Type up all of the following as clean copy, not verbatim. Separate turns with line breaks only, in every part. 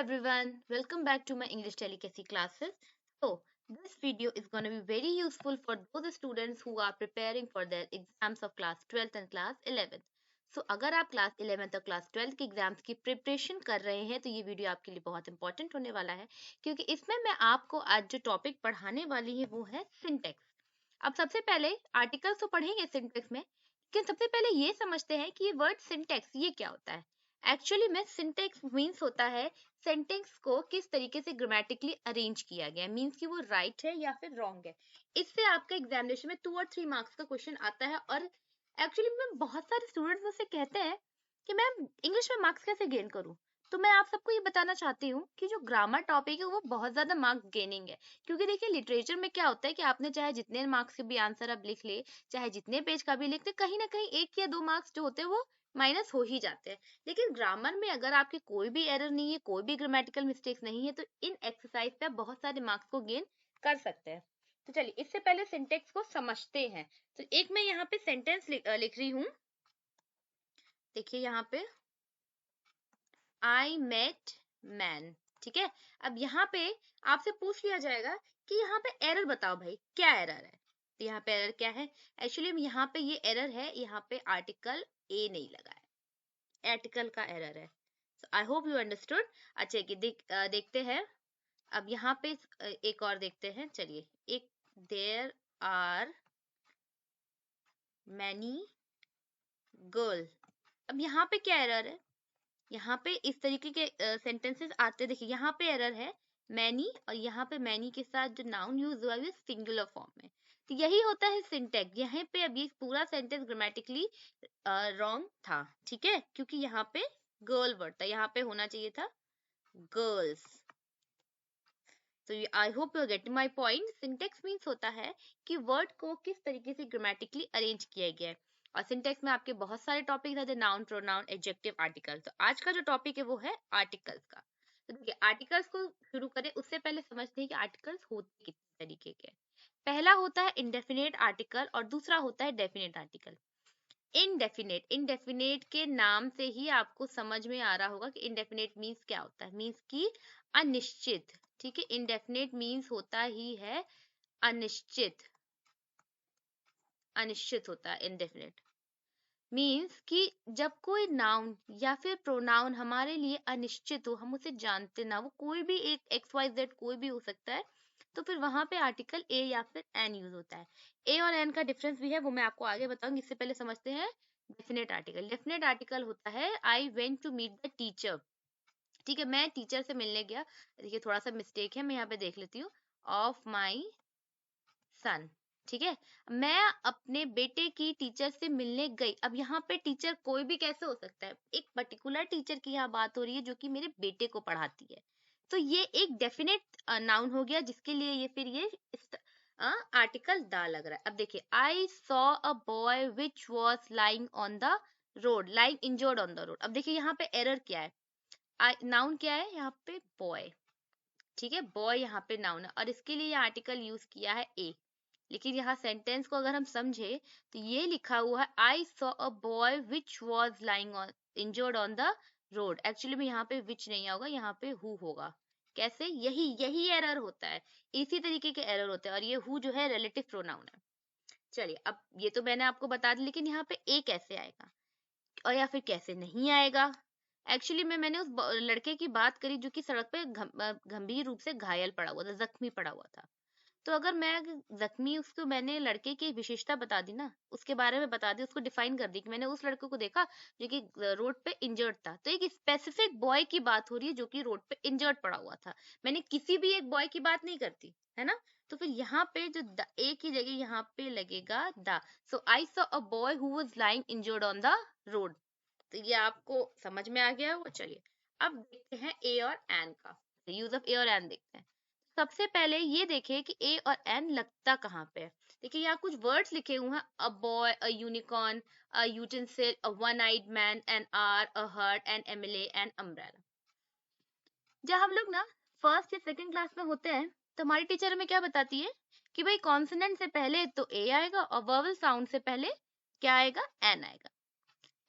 everyone, welcome back to my English delicacy classes. So, this video is going to be very useful for those students who are preparing for their exams of class 12th and class 11th. So, अगर आप class 11th और class 12th के exams की preparation कर रहे हैं तो ये वीडियो आपके लिए बहुत इंपॉर्टेंट होने वाला है क्योंकि इसमें मैं आपको आज जो टॉपिक पढ़ाने वाली है वो है सिंटेक्स। अब सबसे पहले आर्टिकल्स तो पढ़ेंगे सिंटेक्स में, लेकिन सबसे पहले ये समझते हैं कि ये वर्ड सिंटेक्स ये क्या होता है। एक्चुअली में सिंटेक्स मीन्स होता है सेंटेंस को किस तरीके से ग्रामेटिकली अरेंज किया गया है, मीन्स कि वो राइट है या फिर रॉन्ग है। इससे आपका एग्जामिनेशन में 2 और 3 मार्क्स का क्वेश्चन आता है। और एक्चुअली में बहुत सारे स्टूडेंट्स मुझसे कहते हैं कि मैम इंग्लिश में मार्क्स कैसे गेन करूं। तो मैं आप सबको ये बताना चाहती हूँ कि जो ग्रामर टॉपिक है वो बहुत ज्यादा मार्क्स गेनिंग है, क्योंकि देखिए लिटरेचर में क्या होता है कि आपने चाहे जितने मार्क्स के भी आंसर आप लिख ले, चाहे जितने पेज का भी लिखते, कहीं ना कहीं 1 या 2 मार्क्स जो होते हैं वो माइनस हो ही जाते हैं। लेकिन ग्रामर में अगर आपके कोई भी एरर नहीं है, कोई भी ग्रामेटिकल मिस्टेक्स नहीं है, तो इन एक्सरसाइज पे आप बहुत सारे मार्क्स को गेन कर सकते हैं। तो चलिए इससे पहले सिंटेक्स को समझते हैं। तो एक मैं यहाँ पे सेंटेंस लिख रही हूँ। देखिए यहाँ पे I met man, ठीक है। अब यहाँ पे आपसे पूछ लिया जाएगा कि यहाँ पे एरर बताओ भाई, क्या एरर है। तो यहाँ पे एरर क्या है, एक्चुअली यहाँ पे ये एरर है, यहाँ पे आर्टिकल ए नहीं लगा है, आर्टिकल का एरर है। आई होप यू अंडरस्टूड। अच्छा देखते हैं। अब यहाँ पे एक और देखते हैं। चलिए एक, देयर आर मैनी गर्ल। अब यहाँ पे क्या एरर है, यहाँ पे इस तरीके के सेंटेंसेस आते, देखिए यहाँ पे एरर है मैनी, और यहाँ पे मैनी के साथ जो नाउन यूज हुआ है सिंगुलर फॉर्म में। तो यही होता है सिंटेक्स। यहाँ पे अब ये पूरा सेंटेंस ग्रामेटिकली रॉन्ग था, ठीक है, क्योंकि यहाँ पे गर्ल वर्ड था, यहाँ पे होना चाहिए था गर्ल्स। तो I hope you are getting my point. Syntax means होता है कि वर्ड को किस तरीके से ग्रामेटिकली अरेंज किया गया है। और सिंटेक्स में आपके बहुत सारे टॉपिक है, नाउन, प्रोनाउन, एडजेक्टिव, आर्टिकल। तो आज का जो टॉपिक है वो है आर्टिकल्स का। तो देखिए आर्टिकल्स को शुरू करें उससे पहले समझते हैं कि आर्टिकल्स होते कितने तरीके के। पहला होता है इंडेफिनेट आर्टिकल और दूसरा होता है डेफिनेट आर्टिकल। इनडेफिनेट, इनडेफिनेट के नाम से ही आपको समझ में आ रहा होगा कि इनडेफिनेट मीन्स क्या होता है, मीन्स की अनिश्चित, ठीक है। इनडेफिनेट मीन्स होता ही है अनिश्चित, अनिश्चित होता है इनडेफिनेट। मीन्स कि जब कोई नाउन या फिर प्रोनाउन हमारे लिए अनिश्चित हो, हम उसे जानते ना, वो कोई भी एक एक्स वाई जेड कोई भी हो सकता है, तो फिर वहां पे आर्टिकल ए या फिर एन यूज होता है। ए और एन का डिफरेंस भी है, वो मैं आपको आगे बताऊंगी। इससे पहले समझते हैं डेफिनेट आर्टिकल। डेफिनेट आर्टिकल होता है I went to meet the teacher, ठीक है, मैं टीचर से मिलने गया। देखिए थोड़ा सा मिस्टेक है, मैं यहाँ पे देख लेती हूँ, ऑफ माई सन, ठीक है। मैं अपने बेटे की टीचर से मिलने गई। अब यहाँ पे टीचर कोई भी कैसे हो सकता है, एक पर्टिकुलर टीचर की यहाँ बात हो रही है जो कि मेरे बेटे को पढ़ाती है। तो ये एक डेफिनेट नाउन हो गया, जिसके लिए ये फिर ये आर्टिकल दा लग रहा है। अब देखिए I saw a boy which was lying on the road, lying injured on the road. अब देखिए यहाँ पे एरर क्या है, नाउन क्या है यहाँ पे, बॉय, ठीक है, बॉय यहाँ पे नाउन है और इसके लिए आर्टिकल यूज किया है ए। लेकिन यहाँ सेंटेंस को अगर हम समझे तो ये लिखा हुआ है आई saw a boy which was lying on injured on the road. Actually में यहाँ पे विच नहीं होगा, यहाँ पे हु होगा। कैसे, यही यही एरर होता है, इसी तरीके के एरर होते हैं। और ये हु जो है रिलेटिव प्रोनाउन है। चलिए अब ये तो मैंने आपको बता दी, लेकिन यहाँ पे ए कैसे आएगा और या फिर कैसे नहीं आएगा। एक्चुअली में मैंने उस लड़के की बात करी जो कि सड़क पे गंभीर रूप से घायल पड़ा हुआ था, जख्मी पड़ा हुआ था। तो अगर मैं जख्मी, उसको मैंने लड़के की विशेषता बता दी ना, उसके बारे में बता दी, उसको डिफाइन कर दी कि मैंने उस लड़के को देखा जो कि रोड पे इंजर्ड था, तो एक स्पेसिफिक बॉय की बात हो रही है जो कि रोड पे इंजर्ड पड़ा हुआ था। मैंने किसी भी एक बॉय की बात नहीं करती है ना। तो फिर यहाँ पे जो ए की जगह यहाँ पे लगेगा the. So I saw a boy who was lying injured on the road. तो ये आपको समझ में आ गया होगा। चलिए अब देखते हैं ए और एन का यूज ऑफ ए और एन देखते हैं। सबसे पहले ये देखिए कि ए और एन लगता कहाँ पे है। देखिए यहाँ कुछ वर्ड्स लिखे हुए हैं, a boy, a unicorn, a utensil, a one eyed man, an hour, a hurt, an MLA, an umbrella. जब हम लोग ना फर्स्ट या सेकंड क्लास में होते हैं तो हमारी टीचर हमें क्या बताती है कि भाई कॉन्सोनेंट से पहले तो ए आएगा और वर्वल साउंड से पहले क्या आएगा, एन आएगा।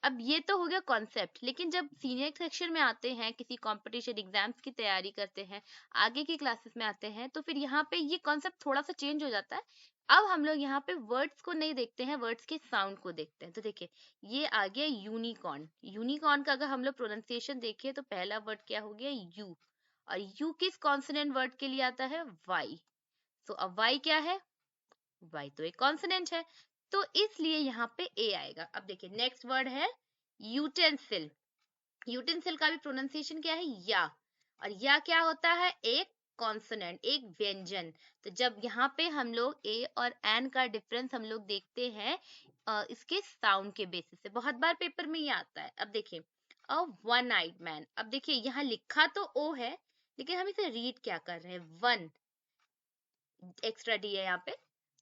अब ये तो हो गया कॉन्सेप्ट, लेकिन जब सीनियर सेक्शन में आते हैं, किसी कंपटीशन एग्जाम्स की तैयारी करते हैं, आगे की क्लासेस में आते हैं, तो फिर यहाँ पे ये कॉन्सेप्ट थोड़ा सा चेंज हो जाता है। अब हम लोग यहाँ पे वर्ड्स को नहीं देखते हैं, वर्ड्स के साउंड को देखते हैं। तो देखिए ये आ गया यूनिकॉर्न। यूनिकॉर्न का अगर हम लोग प्रोनाउंसिएशन देखें तो पहला वर्ड क्या हो गया, यू। और यू किस कॉन्सोनेंट वर्ड के लिए आता है, वाई। तो अब वाई क्या है, वाई तो एक कॉन्सोनेंट है, तो इसलिए यहाँ पे ए आएगा। अब देखिए नेक्स्ट वर्ड है यूटेंसिल। यूटेंसिल का भी प्रोनाउंसिएशन क्या है, या। और या क्या होता है, एक कॉन्सोनेंट, एक व्यंजन। तो जब यहाँ पे हम लोग ए और एन का डिफरेंस हम लोग देखते हैं इसके साउंड के बेसिस से, बहुत बार पेपर में ये आता है। अब देखिए अ वन आइड मैन। अब देखिए यहाँ लिखा तो ओ है, लेकिन हम इसे रीड क्या कर रहे हैं, वन एक्स्ट्रा डी है यहाँ पे,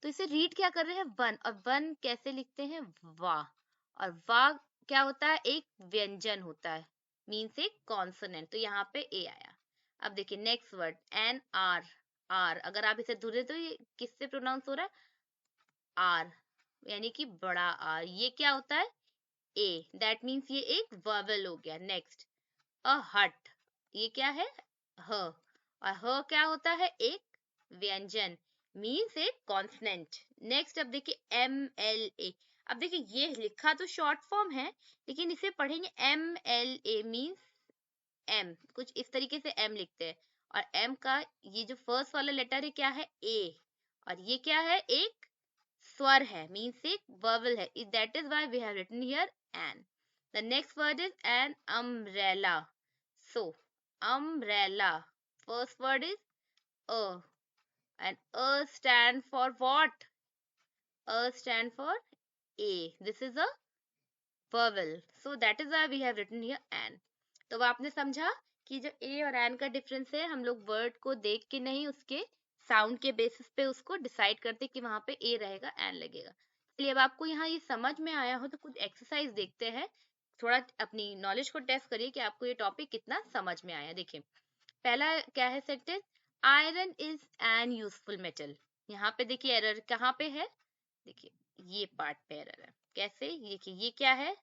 तो इसे रीड क्या कर रहे हैं, वन। और वन कैसे लिखते हैं, वाह। और वाह क्या होता है, एक व्यंजन होता है, मीन्स एक कॉन्सोनेंट, तो यहाँ पे ए आया। अब देखिए next word an hour. Hour अगर आप इसे दूर तो ये किससे प्रोनाउंस हो रहा है, आर, यानी कि बड़ा आर। ये क्या होता है, ए, दैट मीन्स ये एक वर्बल हो गया। नेक्स्ट अ हट, ये क्या है, ह। और ह क्या होता है, एक व्यंजन, मीन्स एक कॉन्सनेंट। नेक्स्ट अब देखिए एम एल ए। अब देखिए ये लिखा तो शॉर्ट फॉर्म है, लेकिन इसे पढ़ेंगे M L A, means M, कुछ इस तरीके से एम लिखते हैं। और एम का ये जो फर्स्ट वाला लेटर है क्या है, ए। और ये क्या है, एक स्वर है, मीन्स एक वर्बल है, that is why we have written here an. The next word is an umbrella. So, umbrella. First word is a. And A stand for what? A stand for A. This is a vowel. So, that is why we have written here an. तो वो आपने समझा कि जो A और N का difference है, हम लोग वर्ड को देख के नहीं, उसके साउंड के बेसिस पे उसको डिसाइड करते कि वहां पे A रहेगा, N लगेगा। चलिए अब आपको यहाँ ये समझ में आया हो तो कुछ एक्सरसाइज देखते हैं, थोड़ा अपनी नॉलेज को टेस्ट करिए कि आपको ये टॉपिक कितना समझ में आया। देखिए पहला क्या है sentence, iron is an useful metal. यहाँ पे देखिए एरर कहाँ पे है, देखिए ये पार्ट पे एरर है। कैसे, देखिए ये क्या है,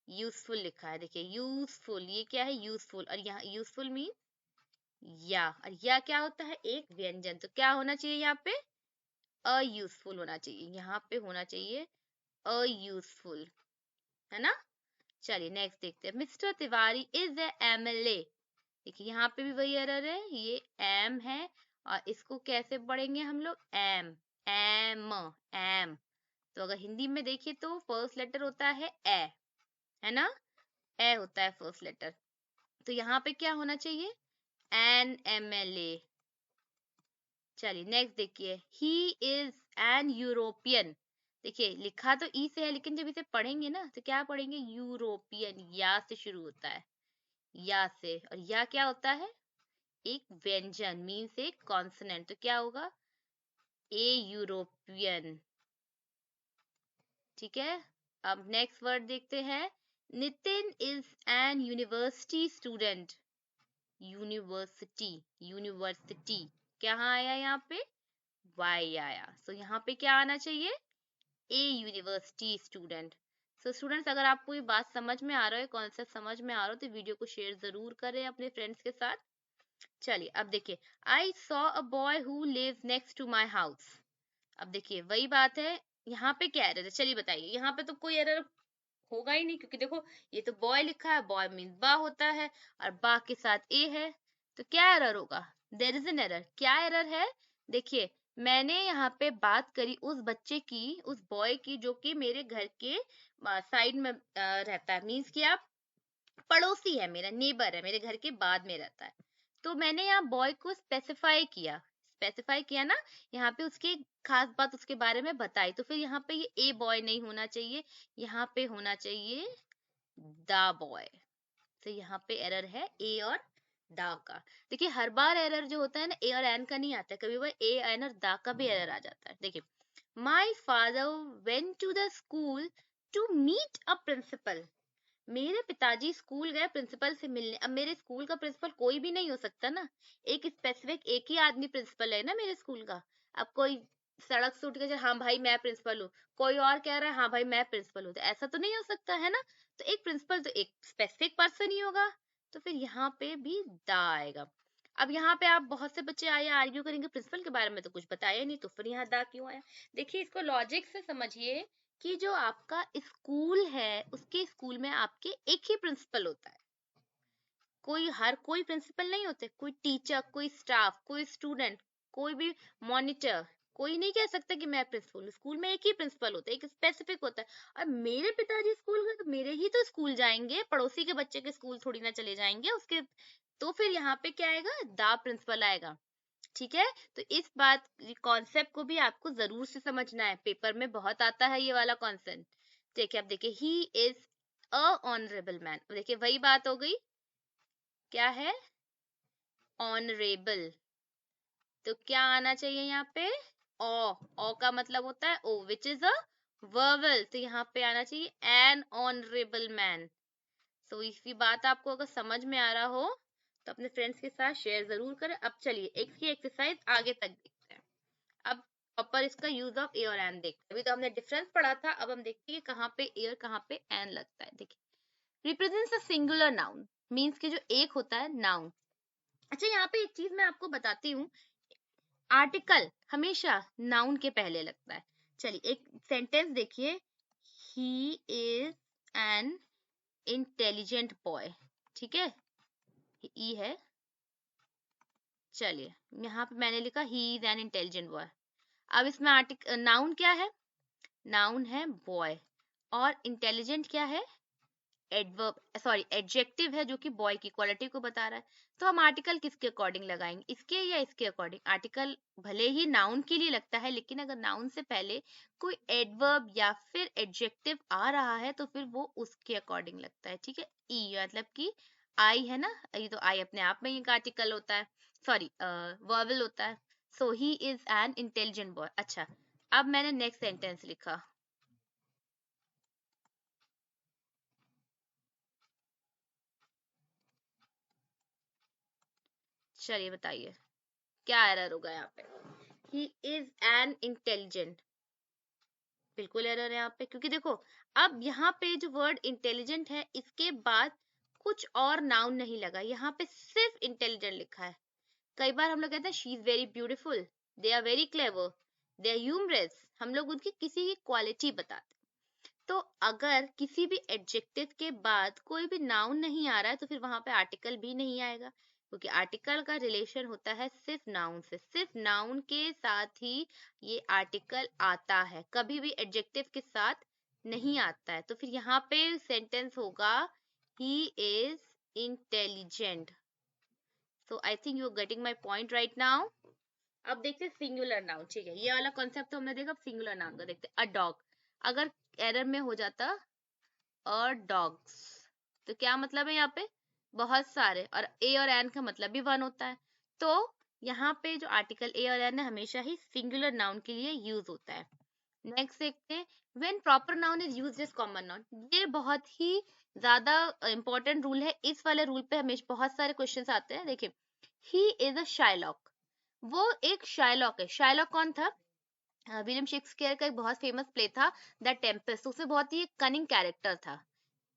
यूजफुल लिखा है, देखिए यूजफुल, ये क्या है, यूजफुल। और यहाँ यूजफुल मीन या, और या क्या होता है, एक व्यंजन। तो क्या होना चाहिए यहाँ पे, अयूजफुल होना चाहिए, यहाँ पे होना चाहिए अयूजफुल, है ना। चलिए नेक्स्ट देखते हैं, mister Tiwari is a MLA. देखिए यहाँ पे भी वही एरर है, ये एम है और इसको कैसे पढ़ेंगे हम लोग, एम, एम, एम। तो अगर हिंदी में देखिए तो फर्स्ट लेटर होता है ए, है ना, ए होता है फर्स्ट लेटर। तो यहाँ पे क्या होना चाहिए, एन एमएलए। चलिए नेक्स्ट देखिए, ही इज एन यूरोपियन। देखिए लिखा तो ई से है, लेकिन जब इसे पढ़ेंगे ना तो क्या पढ़ेंगे, यूरोपियन, या से शुरू होता है, या से। और या क्या होता है, एक व्यंजन, मीन्स एक कॉन्सोनेंट। तो क्या होगा, ए यूरोपियन। ठीक है, अब नेक्स्ट वर्ड देखते हैं, Nitin is an university student. University, university क्या आया यहाँ पे, वाई आया। सो यहाँ पे क्या आना चाहिए, ए यूनिवर्सिटी स्टूडेंट। सो स्टूडेंट्स अगर आपको ये बात समझ में आ रहा है, कॉन्सेप्ट समझ में आ रहा हो, तो वीडियो को शेयर जरूर करें अपने फ्रेंड्स के साथ। चलिए अब देखिए, I saw a boy who lives next to my house. अब देखिए वही बात है, यहाँ पे क्या एरर है, चलिए बताइए। यहाँ पे तो कोई एरर होगा ही नहीं, क्योंकि देखो ये तो बॉय लिखा है, बॉय मीन्स बा होता है, और बा के साथ ए है, तो क्या एरर होगा, देयर इज एन एरर। क्या एरर है, देखिए मैंने यहाँ पे बात करी उस बच्चे की, उस बॉय की जो कि मेरे घर के साइड में रहता है, मीन्स कि आप पड़ोसी है, मेरा नेबर है, मेरे घर के बाद में रहता है। तो मैंने यहाँ बॉय को स्पेसिफाई किया, स्पेसिफाई किया ना, यहाँ पे उसकी खास बात उसके बारे में बताई। तो फिर यहाँ पे ये ए बॉय नहीं होना चाहिए, यहाँ पे होना चाहिए द बॉय। तो यहाँ पे एरर है ए और द का। देखिए हर बार एरर जो होता है ना, ए और एन का नहीं आता है, कभी बार ए एन और द का भी एरर आ जाता है। देखिए my father went to the school to meet a principal. मेरे पिताजी स्कूल गए प्रिंसिपल से मिलने। अब मेरे स्कूल का प्रिंसिपल कोई भी नहीं हो सकता ना, एक स्पेसिफिक एक ही आदमी प्रिंसिपल है ना मेरे स्कूल का। अब कोई सड़क से उठ के हाँ भाई मैं प्रिंसिपल हूँ, कोई और कह रहा है हाँ भाई मैं प्रिंसिपल हूँ, तो ऐसा तो नहीं हो सकता है ना। तो एक प्रिंसिपल तो एक स्पेसिफिक पर्सन ही होगा, तो फिर यहाँ पे भी दा आएगा। अब यहाँ पे आप बहुत से बच्चे आए आर्ग्यू करेंगे प्रिंसिपल के बारे में तो कुछ बताया नहीं, तो फिर यहाँ दा क्यों आया। देखिए इसको लॉजिक से समझिए कि जो आपका स्कूल है उसके स्कूल में आपके एक ही प्रिंसिपल होता है, कोई प्रिंसिपल नहीं होते, कोई टीचर, कोई स्टाफ, कोई स्टूडेंट, कोई भी मॉनिटर, कोई नहीं कह सकता कि मैं प्रिंसिपल हूँ। स्कूल में एक ही प्रिंसिपल होता है, एक स्पेसिफिक होता है। और मेरे पिताजी स्कूल गए तो मेरे ही तो स्कूल जाएंगे, पड़ोसी के बच्चे के स्कूल थोड़ी ना चले जाएंगे उसके। तो फिर यहाँ पे क्या आएगा, द प्रिंसिपल आएगा। ठीक है, तो इस बात कॉन्सेप्ट को भी आपको जरूर से समझना है, पेपर में बहुत आता है ये वाला कॉन्सेप्ट। देखिए अब देखिए, he is a honourable man, देखिए वही बात हो गई, क्या है, ऑनरेबल। तो क्या आना चाहिए यहाँ पे, ओ का मतलब होता है ओ विच इज अ वर्बल, तो यहाँ पे आना चाहिए एन ऑनरेबल मैन। तो इसी बात आपको अगर समझ में आ रहा हो तो अपने फ्रेंड्स के साथ शेयर जरूर करें। अब चलिए एक की एक्सरसाइज आगे तक देखते हैं। अब प्रॉपर इसका यूज ऑफ ए और एन देखते हैं। अभी तो हमने डिफरेंस पढ़ा था, अब हम देखते हैं कि कहाँ पे ए और कहाँ पे एन लगता है। देखिए, represents a singular noun, means कि जो एक होता है नाउन। अच्छा यहाँ पे एक चीज मैं आपको बताती हूँ, आर्टिकल हमेशा नाउन के पहले लगता है। चलिए एक सेंटेंस देखिए, ही इज एन इंटेलिजेंट बॉय, ठीक है, ई है। चलिए यहाँ पे मैंने लिखा ही इज एन इंटेलिजेंट बॉय। अब इसमें आर्टिकल नाउन क्या है, नाउन है बॉय, और इंटेलिजेंट क्या है, एडवर्ब सॉरी एडजेक्टिव है जो कि बॉय की क्वालिटी को बता रहा है। तो हम आर्टिकल किसके अकॉर्डिंग लगाएंगे, इसके या इसके अकॉर्डिंग। आर्टिकल भले ही नाउन के लिए लगता है, लेकिन अगर नाउन से पहले कोई एडवर्ब या फिर एडजेक्टिव आ रहा है तो फिर वो उसके अकॉर्डिंग लगता है। ठीक है, ई मतलब कि आई है ना, ये तो आई अपने आप में ही एक आर्टिकल होता है, सॉरी वर्बल होता है। So he is an intelligent boy. अच्छा अब मैंने नेक्स्ट सेंटेंस लिखा, चलिए बताइए क्या एरर होगा यहाँ पे। ही इज एन इंटेलिजेंट, बिल्कुल एरर है यहाँ पे, क्योंकि देखो अब यहाँ पे जो वर्ड इंटेलिजेंट है इसके बाद कुछ और नाउन नहीं लगा, यहाँ पे सिर्फ इंटेलिजेंट लिखा है। कई बार हम लोग कहते हैं she is very beautiful, they are very clever, they are humorous, हम लोग उनकी किसी की क्वालिटी बताते। तो अगर किसी भी एडजेक्टिव के बाद कोई भी नाउन नहीं आ रहा है तो फिर वहां पे आर्टिकल भी नहीं आएगा, क्योंकि आर्टिकल का रिलेशन होता है सिर्फ नाउन से, सिर्फ नाउन के साथ ही ये आर्टिकल आता है, कभी भी एडजेक्टिव के साथ नहीं आता है। तो फिर यहाँ पे सेंटेंस होगा he is intelligent. So I think you are getting my point right now. अब देखते हैं सिंगुलर नाउन, ठीक है, ये वाला कॉन्सेप्ट तो हमने देखा। अब सिंगुलर नाउन का देखते हैं, अ डॉग। अगर एरर में हो जाता और डॉग्स, तो क्या मतलब है यहाँ पे, बहुत सारे, और ए और एन का मतलब भी वन होता है। तो यहाँ पे जो आर्टिकल ए और एन है हमेशा ही सिंगुलर नाउन के लिए यूज होता है। नेक्स्ट देखते हैं, when proper noun is used as common noun. ये बहुत ही ज्यादा इंपॉर्टेंट रूल है, इस वाले रूल पे हमेशा बहुत सारे क्वेश्चंस आते हैं। देखिए, ही इज अ शाइलॉक, वो एक शाइलॉक है। शाइलॉक कौन था, विलियम शेक्सपियर का एक बहुत फेमस प्ले था द टेम्पेस्ट, उसमें बहुत ही कनिंग कैरेक्टर था।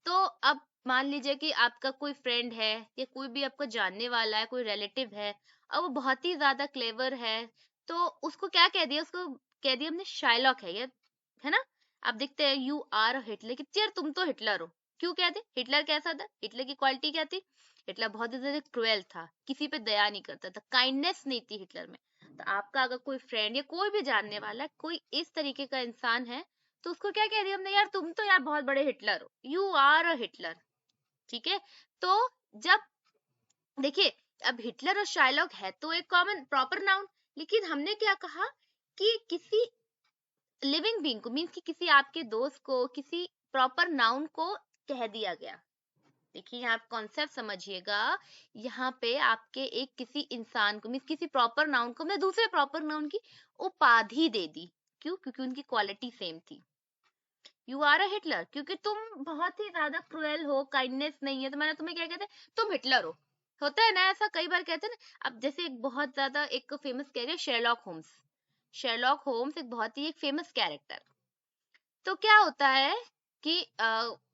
तो अब मान लीजिए कि आपका कोई फ्रेंड है या कोई भी आपको जानने वाला है, कोई रिलेटिव है, और वो बहुत ही ज्यादा क्लेवर है, तो उसको क्या कह दिया, उसको कह दिया हमने शाइलॉक है ये, है ना। अब देखते हैं, यू आर हिटलर, कि यार तुम तो हिटलर हो। क्यों कहते, हिटलर कैसा था, हिटलर की क्वालिटी क्या थी, हिटलर बहुत ही ज्यादा क्रूएल था, किसी पे दया नहीं करता था, काइंडनेस नहीं थी हिटलर में। तो आपका अगर कोई फ्रेंड या कोई भी जानने वाला कोई इस तरीके का इंसान है, तो उसको क्या कह दिया हमने, यार तुम तो यार बहुत बड़े हिटलर हो, यू आर अ हिटलर। ठीक है, तो जब देखिए, अब हिटलर और शाइलॉक है तो एक कॉमन प्रॉपर नाउन, लेकिन हमने क्या कहा कि किसी लिविंग बीइंग को, मीन्स कि किसी आपके दोस्त को किसी प्रॉपर नाउन को कह दिया गया। देखिए यहाँ आप कॉन्सेप्ट समझिएगा, यहाँ पे आपके एक किसी इंसान को, मीन्स किसी प्रॉपर नाउन को मैं दूसरे प्रॉपर नाउन की उपाधि दे दी। क्यों, क्योंकि उनकी क्वालिटी सेम थी। यू आर अ हिटलर, क्योंकि तुम बहुत ही ज्यादा क्रूएल हो, काइंडनेस नहीं है, तो मैंने तुम्हें क्या कहते हैं, तुम हिटलर हो। होता है ना ऐसा, कई बार कहते हैं ना। अब जैसे एक बहुत ज्यादा एक फेमस कह रहे शेरलॉक होम्स, शेरलॉक होम्स एक बहुत ही एक फेमस कैरेक्टर। तो क्या होता है कि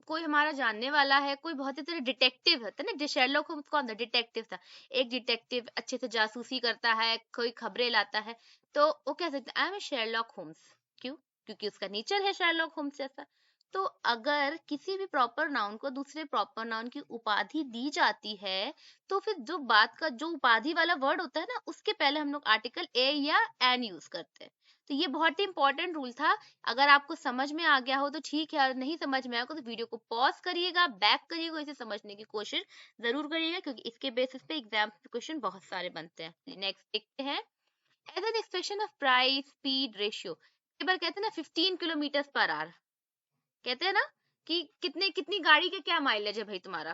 कोई हमारा जानने वाला है, कोई बहुत ही तरह डिटेक्टिव है ना, शेरलॉक होम्स कौन था? डिटेक्टिव था। एक डिटेक्टिव अच्छे से जासूसी करता है, कोई खबरें लाता है, तो वो कह सकते हैं आई एम शेरलॉक होम्स। क्यों? क्योंकि उसका नेचर है शेरलॉक होम्स जैसा। तो अगर किसी भी प्रॉपर नाउन को दूसरे प्रॉपर नाउन की उपाधि दी जाती है, तो फिर जो बात का जो उपाधि वाला वर्ड होता है ना, उसके पहले हम लोग आर्टिकल ए या एन यूज करते हैं। तो ये बहुत ही इंपॉर्टेंट रूल था। अगर आपको समझ में आ गया हो तो ठीक है, और नहीं समझ में आया हो तो वीडियो को पॉज करिएगा, बैक करिएगा, इसे समझने की कोशिश जरूर करिएगा, क्योंकि इसके बेसिस पे एग्जाम क्वेश्चन बहुत सारे बनते हैं। नेक्स्ट देखते हैं। As an expression of price speed ratio, एक बार कहते हैं ना 15 किलोमीटर पर आवर, कहते हैं ना कि कितने कितनी गाड़ी का क्या माइलेज है भाई तुम्हारा,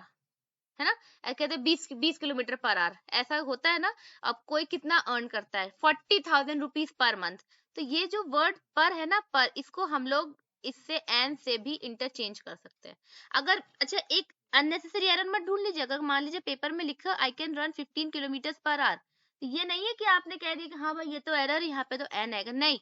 है ना? कहते हैं 20 किलोमीटर पर आवर, ऐसा होता है ना। अब कोई कितना अर्न करता है? 40,000 रुपीज पर मंथ। तो ये जो वर्ड पर है ना, पर, इसको हम लोग इससे एन से भी इंटरचेंज कर सकते हैं। अगर अच्छा, एक अननेसेसरी एरर मत ढूंढ लीजिए। अगर मान लीजिए पेपर में लिखा I can run 15 kilometre per hour, तो ये नहीं है कि आपने कह दिया कि हाँ भाई ये तो एरर, यहाँ पे तो एन आएगा, नहीं।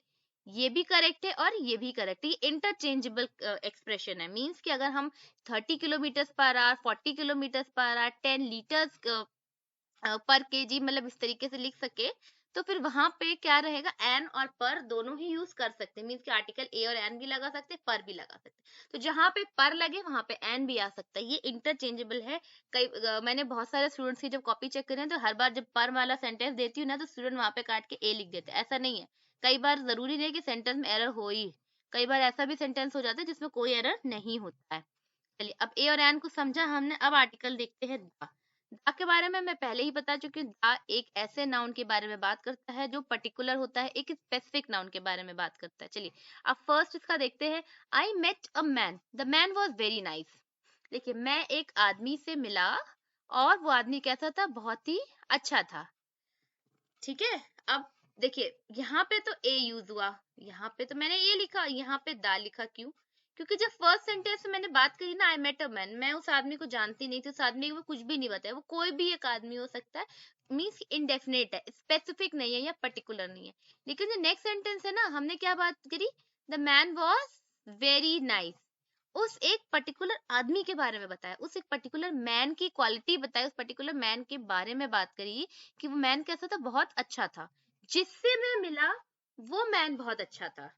ये भी करेक्ट है और ये भी करेक्ट है, ये इंटरचेंजेबल एक्सप्रेशन है। मीन्स कि अगर हम 30 kilometre per hour, 40 kilometre per hour, 10 litres पर केजी, मतलब इस तरीके से लिख सके, तो फिर वहां पे क्या रहेगा? एन और पर दोनों ही यूज कर सकते हैं। मीन्स कि आर्टिकल ए और एन भी लगा सकते हैं, पर भी लगा सकते हैं। तो जहां पे पर लगे वहां पे एन भी आ सकता है, ये इंटरचेंजेबल है। मैंने बहुत सारे स्टूडेंट्स की जब कॉपी चेक करें तो हर बार जब पर वाला सेंटेंस देती हूँ ना, तो स्टूडेंट वहां पे काट के ए लिख देते हैं। ऐसा नहीं है, कई बार जरूरी नहीं है कि सेंटेंस में एरर हो ही, कई बार ऐसा भी सेंटेंस हो जाता है जिसमें कोई एरर नहीं होता है। चलिए, अब ए और एन को समझा हमने, अब आर्टिकल देखते हैं द। द के बारे में मैं पहले ही बता चुकी हूँ। द एक ऐसे नाउन के बारे में बात करता है जो पर्टिकुलर होता है, एक स्पेसिफिक नाउन के बारे में बात करता है। चलिए, अब फर्स्ट इसका देखते हैं। I met a man, the man was very nice. देखिए, मैं एक आदमी से मिला और वो आदमी कैसा था? बहुत ही अच्छा था। ठीक है। अब देखिए, यहाँ पे तो ए यूज हुआ, यहाँ पे तो मैंने ये लिखा, यहाँ पे दा लिखा। क्यों? क्योंकि जब फर्स्ट सेंटेंस में मैंने बात करी ना, आई मेट अ मैन, मैं उस आदमी को जानती नहीं थी, उस आदमी को कुछ भी नहीं बताया, वो कोई भी एक आदमी हो सकता है। मीन्स इनडेफिनेट है, स्पेसिफिक नहीं है या पर्टिकुलर नहीं है। लेकिन जो नेक्स्ट सेंटेंस है ना, हमने क्या बात करी? The man was very nice. उस एक पर्टिकुलर आदमी के बारे में बताया, उस एक पर्टिकुलर मैन की क्वालिटी बताई, उस पर्टिकुलर मैन के बारे में बात करी कि वो मैन कैसा था? बहुत अच्छा था। जिससे मैं मिला वो मैन बहुत अच्छा था।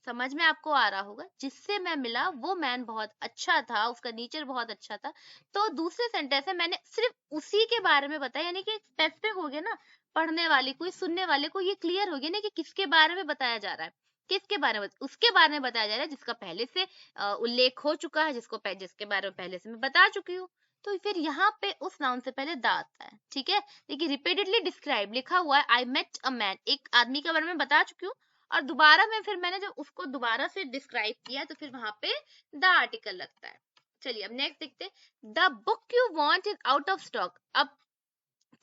समझ में आपको आ रहा होगा, जिससे मैं मिला वो मैन बहुत अच्छा था, उसका नेचर बहुत अच्छा था। तो दूसरे सेंटेंस में मैंने सिर्फ उसी के बारे में बताया, यानी कि स्पेसिफिक हो गया ना, पढ़ने वाले को, सुनने वाले को ये क्लियर हो गया ना कि किसके बारे में बताया जा रहा है। किसके बारे में? उसके बारे में बताया जा रहा है जिसका पहले से उल्लेख हो चुका है, जिसके बारे में पहले से मैं बता चुकी हूँ। तो फिर यहाँ पे उस नाउन से पहले दा आता है। ठीक है। देखिए, रिपीटेडली डिस्क्राइब लिखा हुआ है, आई मेट अ मैन, एक आदमी के बारे में बता चुकी हूँ, और दोबारा में फिर मैंने जब उसको दोबारा से डिस्क्राइब किया तो फिर वहां पे द आर्टिकल लगता है। चलिए, अब नेक्स्ट देखते हैं। The book you want is out of stock. अब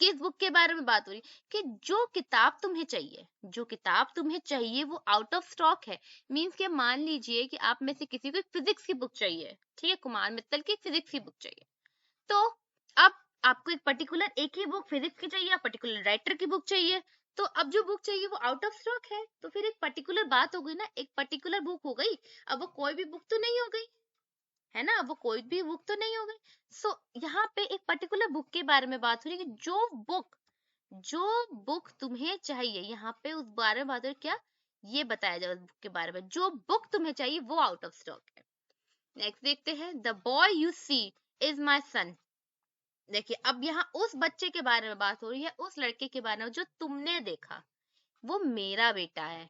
किस बुक के बारे में बात हो रही? कि जो किताब तुम्हें चाहिए, जो किताब तुम्हें चाहिए वो आउट ऑफ स्टॉक है। मीन्स के मान लीजिए कि आप में से किसी को फिजिक्स की बुक चाहिए, ठीक है, कुमार मित्तल की फिजिक्स की बुक चाहिए। तो अब आपको एक पर्टिकुलर एक ही बुक फिजिक्स की चाहिए, पर्टिकुलर राइटर की बुक चाहिए। तो अब जो बुक चाहिए वो आउट ऑफ स्टॉक है, तो फिर एक पर्टिकुलर बात हो गई ना, एक पर्टिकुलर बुक हो गई। अब वो कोई भी बुक तो नहीं हो गई, है ना, वो कोई भी बुक तो नहीं हो गई। सो यहाँ पे एक पर्टिकुलर बुक के बारे में बात हो रही है कि जो बुक तुम्हें चाहिए, यहाँ पे उस बारे में बात हो रही, क्या ये बताया जाए उस बुक के बारे में, जो बुक तुम्हें चाहिए वो आउट ऑफ स्टॉक है। नेक्स्ट देखते हैं। The boy you see is my son. देखिए, अब यहाँ उस बच्चे के बारे में बात हो रही है, उस लड़के के बारे में जो तुमने देखा, वो मेरा बेटा है।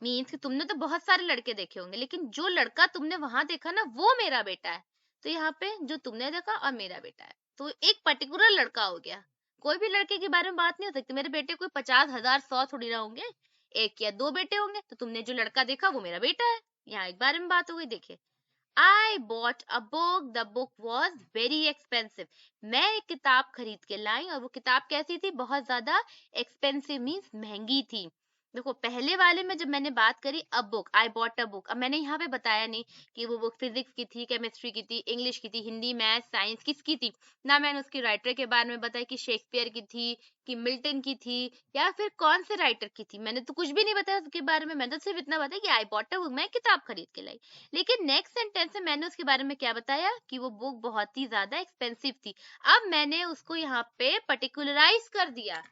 मीन्स कि तुमने तो बहुत सारे लड़के देखे होंगे, लेकिन जो लड़का तुमने वहां देखा ना, वो मेरा बेटा है। तो यहाँ पे जो तुमने देखा और मेरा बेटा है, तो एक पर्टिकुलर लड़का हो गया। कोई भी लड़के के बारे में बात नहीं हो सकती। मेरे बेटे कोई 50,000 100 थोड़ी ना होंगे, एक या दो बेटे होंगे। तो तुमने जो लड़का देखा वो मेरा बेटा है, यहाँ एक बारे में बात हो गई। देखिए, I bought a book, the book was very expensive. मैं एक किताब खरीद के लाई और वो किताब कैसी थी? बहुत ज्यादा एक्सपेंसिव, मीन्स महंगी थी। देखो पहले वाले में जब मैंने बात करी a book, I bought a book, अब मैंने यहाँ पे बताया नहीं कि वो बुक फिजिक्स की थी, केमिस्ट्री की थी, इंग्लिश की थी, हिंदी, मैथ, साइंस किसकी थी। ना मैंने उसके राइटर के बारे में बताया कि शेक्सपियर की थी, कि मिल्टन की थी, या फिर कौन से राइटर की थी। मैंने तो कुछ भी नहीं बताया उसके बारे में, मैंने तो सिर्फ इतना बताया कि आई बॉट अ बुक, मैं किताब खरीद के लाई। लेकिन नेक्स्ट सेंटेंस में मैंने उसके बारे में क्या बताया कि वो बुक बहुत ही ज्यादा एक्सपेंसिव थी। अब मैंने उसको यहाँ पे पर्टिकुलराइज कर दिया,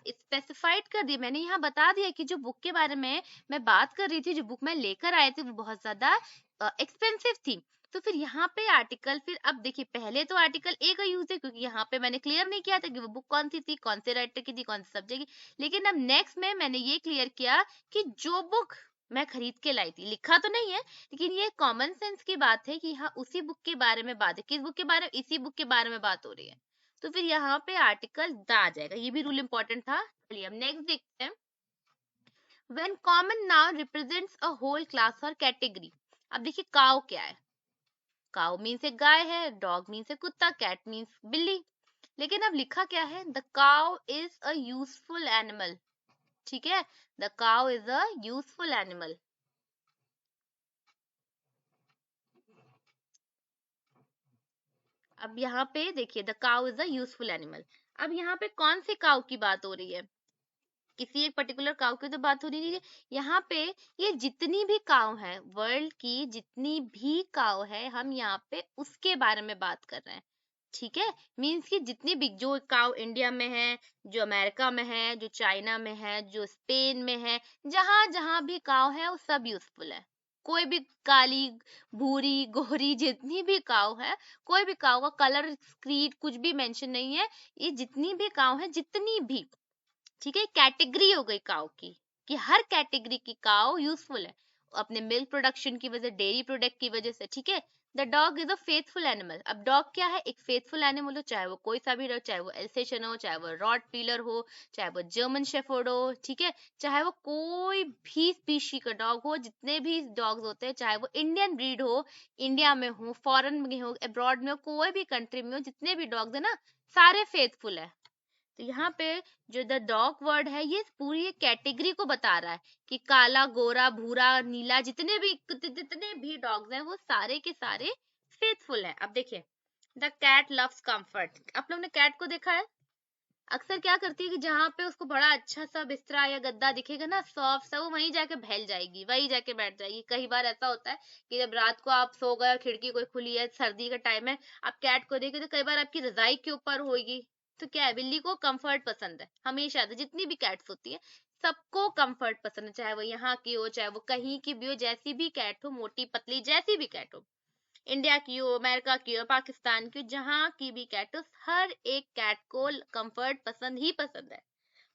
स्पेसिफाइड कर दिया, मैंने यहाँ बता दिया कि जो बुक के बारे में मैं बात कर रही थी, जो बुक मैं लेकर आए थे, वो बहुत ज्यादा एक्सपेंसिव थी। तो फिर यहाँ पे आर्टिकल, फिर अब देखिए पहले तो आर्टिकल ए का यूज है क्योंकि यहाँ पे मैंने क्लियर नहीं किया था कि वो बुक कौन सी थी, कौन से राइटर की थी, कौन से सब्जेक्ट की। लेकिन अब नेक्स्ट में मैंने ये क्लियर किया कि जो बुक मैं खरीद के लाई थी, लिखा तो नहीं है लेकिन ये कॉमन सेंस की बात है कि हाँ उसी बुक के बारे में बात है। किस बुक के बारे में? इसी बुक के बारे में बात हो रही है। तो फिर यहाँ पे आर्टिकल द आ जाएगा, ये भी रूल इंपॉर्टेंट था। चलिए अब नेक्स्ट देखते हैं। When common noun represents a whole class or category. अब देखिए काउ क्या है, काउ मीन्स एक गाय है, डॉग मीन्स एक कुत्ता, कैट मीन्स बिल्ली। लेकिन अब लिखा क्या है, the cow is a useful animal. ठीक है, the cow is a useful animal. अब यहाँ पे देखिए the cow is a useful animal. अब यहाँ पे कौन से काउ की बात हो रही है, किसी एक पर्टिकुलर काउ की तो बात हो रही है। यहाँ पे ये जितनी भी काउ है, वर्ल्ड की जितनी भी काउ है, हम यहाँ पे उसके बारे में बात कर रहे हैं। ठीक है, मीन्स कि जितनी भी जो काउ इंडिया में है, जो अमेरिका में है, जो चाइना में है, जो स्पेन में है, जहां जहां भी काउ है वो सब यूजफुल है। कोई भी काली, भूरी, गोरी, जितनी भी काउ है, कोई भी काउ का कलर, क्रीड कुछ भी मेंशन नहीं है। ये जितनी भी काउ है, जितनी भी, ठीक है, कैटेगरी हो गई काउ की, कि हर कैटेगरी की काउ यूजफुल है अपने मिल्क प्रोडक्शन की वजह, डेयरी प्रोडक्ट की वजह से। ठीक है, the dog is a faithful animal. अब डॉग क्या है, एक फेथफुल एनिमल हो, चाहे वो कोई सा भी रहो, चाहे वो एल्सेशन हो, चाहे वो रॉट व्हीलर हो, चाहे वो जर्मन शेफर्ड हो, ठीक है, चाहे वो कोई भी स्पीशी का डॉग हो, जितने भी डॉग्स होते हैं, चाहे वो इंडियन ब्रीड हो, इंडिया में हो, फॉरेन में हो, अब्रॉड में हो, कोई भी कंट्री में हो, जितने भी डॉग्स है ना, सारे फेथफुल है। तो यहाँ पे जो द डॉग वर्ड है, ये पूरी कैटेगरी को बता रहा है कि काला, गोरा, भूरा, नीला, जितने भी डॉग्स हैं वो सारे के सारे फेथफुल हैं। अब देखिए द कैट लव्स कंफर्ट। आप लोग ने कैट को देखा है, अक्सर क्या करती है कि जहाँ पे उसको बड़ा अच्छा सा बिस्तरा या गद्दा दिखेगा ना, सॉफ्ट सा, वो वहीं जाके बहल जाएगी, वहीं जाके बैठ जाएगी। कई बार ऐसा होता है कि जब रात को आप सो गए, खिड़की कोई खुली है, सर्दी का टाइम है, आप कैट को देखिए तो कई बार आपकी रजाई के ऊपर होगी। तो क्या है, बिल्ली को कंफर्ट पसंद है हमेशा से, जितनी भी कैट्स होती है सबको कंफर्ट पसंद है, चाहे वो यहाँ की हो, चाहे वो कहीं की भी हो, जैसी भी कैट हो, मोटी पतली जैसी भी कैट हो, इंडिया की हो, अमेरिका की हो, पाकिस्तान की हो, जहाँ की भी कैट हो, हर एक कैट को कंफर्ट पसंद ही पसंद है।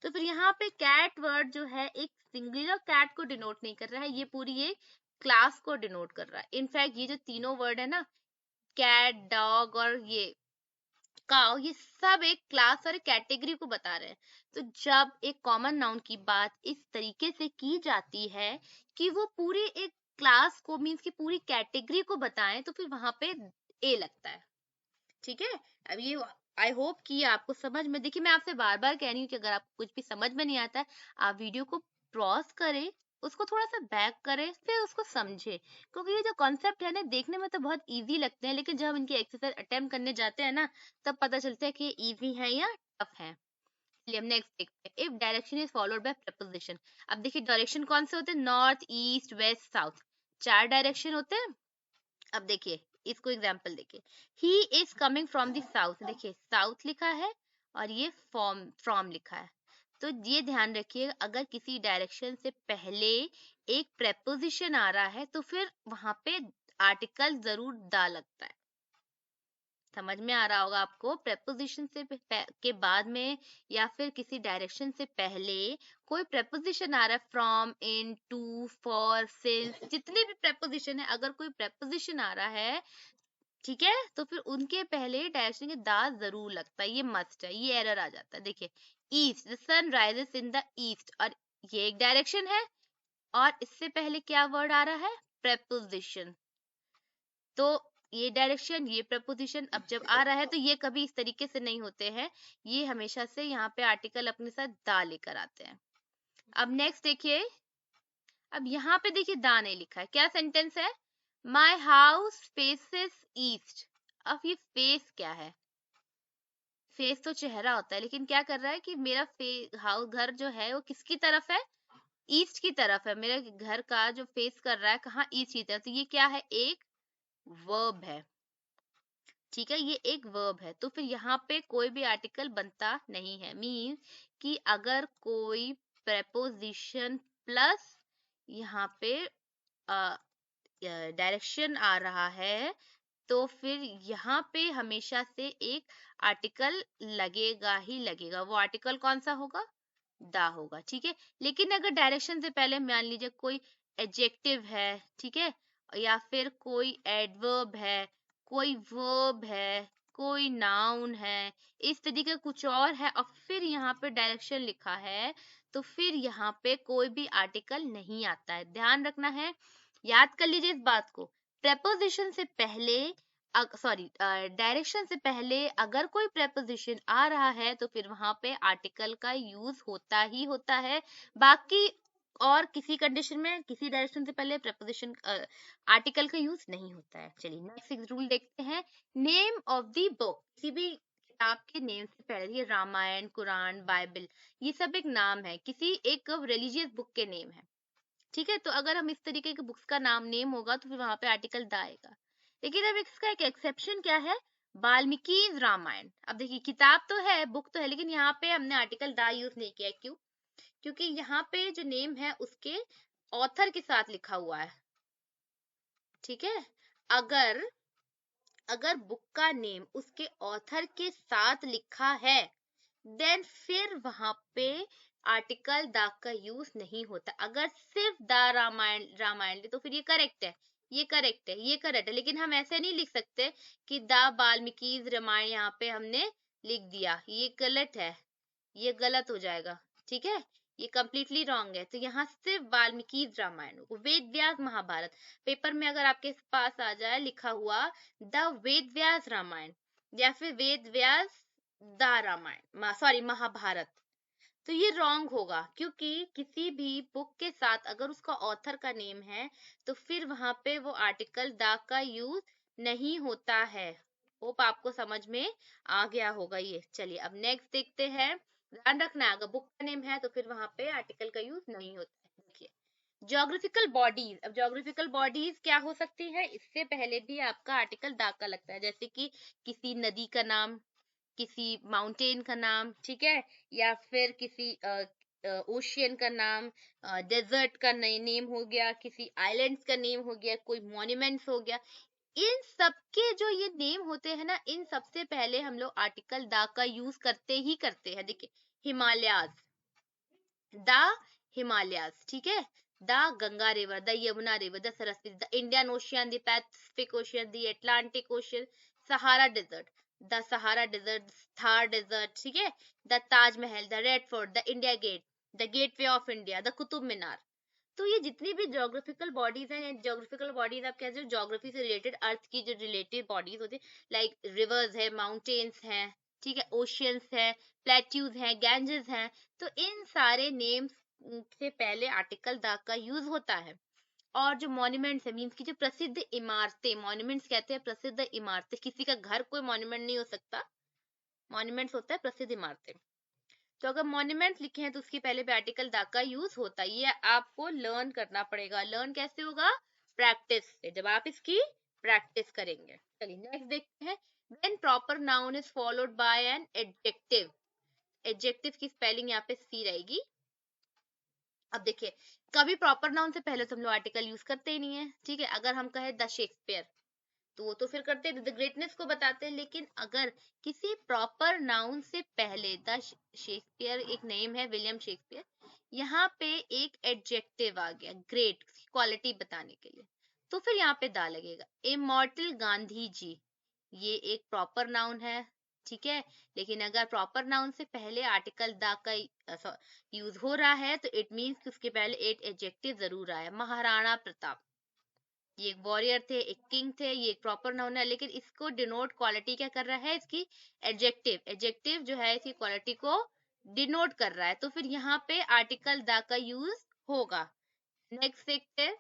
तो फिर यहाँ पे कैट वर्ड जो है एक सिंगुलर कैट को डिनोट नहीं कर रहा है, ये पूरी एक क्लास को डिनोट कर रहा है। इनफैक्ट ये जो तीनों वर्ड है ना, कैट, डॉग और ये काउ, ये सब एक क्लास और एक कैटेगरी को बता रहे हैं। तो जब एक कॉमन नाउन की बात इस तरीके से की जाती है कि वो पूरे एक क्लास को, मीन्स की पूरी कैटेगरी को बताएं, तो फिर वहां पे ए लगता है। ठीक है, अब ये आई होप कि आपको समझ में, देखिए मैं आपसे बार बार कह रही हूँ कि अगर आपको कुछ भी समझ में नहीं आता है, आप वीडियो को पॉज करें, उसको थोड़ा सा बैक करें, फिर उसको समझे। क्योंकि ये जो कॉन्सेप्ट है ना, देखने में तो बहुत इजी लगते हैं, लेकिन जब हम इनकी एक्सरसाइज अटेम्प्ट करने जाते हैं ना, तब पता चलता है कि ये इजी है या टफ है। चलिए हम नेक्स्ट देखते हैं। If direction is followed by preposition. अब देखिए डायरेक्शन कौन से होते हैं, नॉर्थ, ईस्ट, वेस्ट, साउथ, चार डायरेक्शन होते हैं। अब देखिए इसको एग्जाम्पल देखिए, he is coming from the south, देखिए साउथ लिखा है और ये फ्रॉम लिखा है। तो ये ध्यान रखिए, अगर किसी डायरेक्शन से पहले एक प्रेपोजिशन आ रहा है तो फिर वहां पे आर्टिकल जरूर दा लगता है। समझ में आ रहा होगा आपको, प्रेपोजिशन से के बाद में या फिर किसी डायरेक्शन से पहले कोई प्रेपोजिशन आ रहा है, from, in, to, for, since, जितने भी प्रेपोजिशन है, अगर कोई प्रेपोजिशन आ रहा है, ठीक है, तो फिर उनके पहले डायरेक्शन के दा जरूर लगता है, ये मस्ट है, ये एरर आ जाता है। देखिए east, the sun rises in the east, और ये एक डायरेक्शन है, और इससे पहले क्या वर्ड आ रहा है, प्रेपोजिशन। तो ये डायरेक्शन, ये प्रपोजिशन अब जब आ रहा है तो ये कभी इस तरीके से नहीं होते हैं, ये हमेशा से यहाँ पे आर्टिकल अपने साथ दा लेकर आते हैं। अब नेक्स्ट देखिए, अब यहाँ पे देखिए दा नहीं लिखा है, क्या सेंटेंस है, माई हाउस फेसेस ईस्ट। अब ये फेस क्या है, फेस तो चेहरा होता है, लेकिन क्या कर रहा है कि मेरा हाउस घर जो है वो किसकी तरफ है, ईस्ट की तरफ है। मेरे घर का जो फेस कर रहा है कहाँ, ईस्ट की तरफ। तो ये क्या है, एक वर्ब है, ठीक है, ये एक वर्ब है। तो फिर यहाँ पे कोई भी आर्टिकल बनता नहीं है। मीन्स कि अगर कोई प्रेपोजिशन प्लस यहाँ पे डायरेक्शन आ रहा है, तो फिर यहाँ पे हमेशा से एक आर्टिकल लगेगा ही लगेगा। वो आर्टिकल कौन सा होगा, दा होगा, ठीक है। लेकिन अगर डायरेक्शन से पहले मान लीजिए कोई एडजेक्टिव है, ठीक है, या फिर कोई एडवर्ब है, कोई वर्ब है, कोई नाउन है, इस तरीके कुछ और है, और फिर यहाँ पे डायरेक्शन लिखा है, तो फिर यहाँ पे कोई भी आर्टिकल नहीं आता है। ध्यान रखना है, याद कर लीजिए इस बात को। प्रेपोजिशन से पहले, सॉरी, डायरेक्शन से पहले अगर कोई प्रेपोजिशन आ रहा है तो फिर वहां पे आर्टिकल का यूज होता ही होता है। बाकी और किसी कंडीशन में, किसी डायरेक्शन से पहले प्रेपोजिशन आर्टिकल का यूज नहीं होता है। चलिए नेक्स्ट रूल देखते हैं, नेम ऑफ द बुक। किसी भी किताब के नेम से पहले, ये रामायण, कुरान, बाइबल, ये सब एक नाम है, किसी एक रिलीजियस बुक के नेम है, ठीक है। तो अगर हम इस तरीके के बुक्स का नाम नेम होगा तो फिर वहां पे आर्टिकल द आएगा। लेकिन अब इसका एक एक्सेप्शन क्या है, वाल्मीकि रामायण। अब देखिए किताब तो है, बुक तो है, लेकिन यहाँ पे हमने आर्टिकल द यूज नहीं किया। क्यों, क्योंकि यहाँ पे जो नेम है उसके ऑथर के साथ लिखा हुआ है, ठीक है। अगर अगर बुक का नेम उसके ऑथर के साथ लिखा है, देन फिर वहां पे आर्टिकल द का यूज नहीं होता। अगर सिर्फ द रामायण रामायण तो फिर ये करेक्ट है, ये करेक्ट है, ये करेक्ट है। लेकिन हम ऐसे नहीं लिख सकते कि द वाल्मीकि रामायण यहाँ पे हमने लिख दिया, ये गलत है, ये गलत हो जाएगा, ठीक है, ये कंप्लीटली रॉन्ग है। तो यहाँ सिर्फ वाल्मीकि रामायण, वेद व्यास महाभारत। पेपर में अगर आपके पास आ जाए लिखा हुआ द वेद व्यास रामायण, या फिर वेद व्यास द रामायण, सॉरी महाभारत, तो ये रॉन्ग होगा। क्योंकि किसी भी बुक के साथ अगर उसका ऑथर का नेम है तो फिर वहां पे वो आर्टिकल द का यूज नहीं होता है। होप आपको समझ में आ गया होगा ये। चलिए अब नेक्स्ट देखते हैं। ध्यान रखना है, अगर बुक का नेम है तो फिर वहां पे आर्टिकल का यूज नहीं होता है। देखिए ज्योग्राफिकल बॉडीज। अब ज्योग्राफिकल बॉडीज क्या हो सकती है, इससे पहले भी आपका आर्टिकल द का लगता है, जैसे कि किसी नदी का नाम, किसी माउंटेन का नाम, ठीक है, या फिर किसी ओशियन का नाम, डेजर्ट का नेम हो गया, किसी आइलैंड्स का नेम हो गया, कोई मॉन्यूमेंट्स हो गया। इन सब के जो ये नेम होते हैं ना, इन सबसे पहले हम लोग आर्टिकल द का यूज करते ही करते हैं। देखिए हिमालयाज, द हिमालयाज, ठीक है, the Ganga river, the Yamuna river, the Saraswati, the Indian Ocean, the Pacific Ocean, the Atlantic Ocean, Sahara desert, the Sahara desert, Thar desert, ठीक है, the Taj Mahal, the Red Fort, the India Gate, the Gateway of India, the Qutub Minar. तो ये जितनी भी geographical bodies हैं, geographical bodies आप कहते हो ज्योग्राफी से रिलेटेड, अर्थ की जो रिलेटेड बॉडीज होती है, लाइक रिवर्स है, माउंटेन्स हैं, ठीक है, ओशियंस है, प्लेट्यूज हैं, गैंजेस हैं, तो इन सारे नेम्स से पहले आर्टिकल द का यूज होता है। और जो मॉन्यूमेंट्स है, मीन्स की जो प्रसिद्ध इमारतें, मॉन्यूमेंट्स कहते हैं प्रसिद्ध इमारतें, किसी का घर कोई मॉन्यूमेंट नहीं हो सकता, मॉन्यूमेंट्स होता है प्रसिद्ध इमारतें। तो अगर मॉन्यूमेंट लिखे हैं तो उसके पहले भी आर्टिकल द का यूज होता है। ये आपको लर्न करना पड़ेगा। लर्न कैसे होगा, प्रैक्टिस से, जब आप इसकी प्रैक्टिस करेंगे। चलिए नेक्स्ट देखते हैं, when proper noun is followed by an adjective. Adjective की स्पेलिंग यहाँ पे सी रहेगी। अब देखिए कभी प्रॉपर नाउन से पहले तो हम लोग आर्टिकल यूज करते ही नहीं है, ठीक है। अगर हम कहे द शेक्सपियर, तो वो तो फिर करते हैं, द ग्रेटनेस को बताते हैं। लेकिन अगर किसी प्रॉपर नाउन से पहले, द शेक्सपियर एक नेम है, विलियम शेक्सपियर, यहाँ पे एक एडजेक्टिव आ गया ग्रेट, क्वालिटी बताने के लिए, तो फिर यहाँ पे दा लगेगा। इमॉर्टल गांधी जी, ये एक प्रॉपर नाउन है, ठीक है। लेकिन अगर प्रॉपर नाउन से पहले आर्टिकल द का यूज हो रहा है तो इट मीन्स कि उसके पहले एक एडजेक्टिव जरूर आया। महाराणा प्रताप, ये एक वॉरियर थे, एक किंग थे, ये एक प्रॉपर नाउन है, लेकिन इसको डिनोट क्वालिटी क्या कर रहा है, इसकी एडजेक्टिव। एडजेक्टिव जो है इसकी क्वालिटी को डिनोट कर रहा है, तो फिर यहाँ पे आर्टिकल द का यूज होगा। नेक्स्ट देखते हैं,